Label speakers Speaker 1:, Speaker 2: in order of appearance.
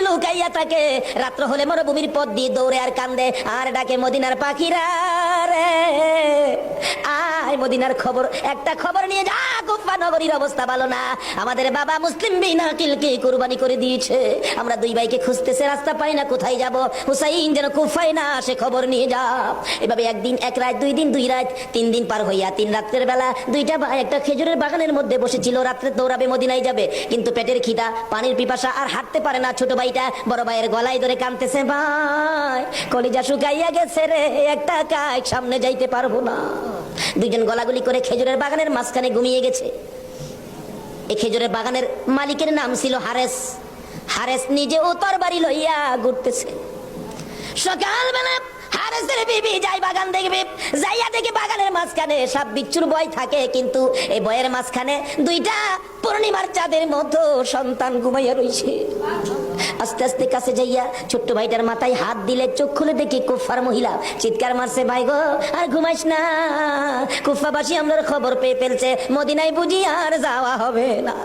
Speaker 1: লুকাইয়া থাকে, রাত্র হলে মরুভূমির পথ দিয়ে দৌড়ে আর কান্দে আর ডাকে মদিনার পাখিরা রে আয় মদিনার খবর, একটা খবর নিয়ে যা, কুফা নগরীর অবস্থা ভালো না, আমাদের বাবা মুসলিম বিন আকিলকে কুরবানি করে দিয়েছে, আমরা দুই ভাইকে খুঁজতেছে, রাস্তা পাই না, কোথায় যাব, হুসাইন যেন কুফায় না আসে, খবর নিয়ে যা। এভাবে একদিন এক রাত, দুই দিন দুই রাত, 3 দিন পার হইয়া 3 রাত্রের বেলা দুইটা ভাই একটা খেজুরের বাগানের মধ্যে বসেছিল, রাত্রে দৌড়াবে মদিনায় যাবে, কিন্তু পেটের খিদা, পানির পিপাসা, আর হাঁটতে পারে না। ছোট ভাইটা বড় ভাইয়ের গলায় ধরে কাঁদতেছে, ভাই কলিজা শুকাইয়া গেছে রে, একটা কাজ সামনে যাইতে পারবো না। দুইজন গলাগুলি করে খেজুরের বাগানের মাঝখানে ঘুমিয়ে গেছে। এই খেজুরের বাগানের মালিকের নাম ছিল হারেস। হারেস নিজে ও তরবারি লইয়া ঘুরতেছে। সকালবেলা হারেসের বিবি যাই বাগান দেখবে, যাইয়া দেখে বাগানের মাঝখানে সাপ বিচ্ছুর ভয় থাকে, কিন্তু এই ভয়ের মাঝখানে দুইটা পূর্ণিমার চাঁদের মতো সন্তান ঘুমাইয়া রইছে। আস্তে আস্তে কাছে যাইয়া ছোট্ট ভাইটার মাথায় হাত দিলে, চোখ খুলে দেখি কুফার মহিলা, চিৎকার মারছে, ভাই গো আর ঘুমাইস না, কুফাবাসী আমরার খবর পেয়ে ফেলছে, মদিনায় বুঝি আর যাওয়া হবে না।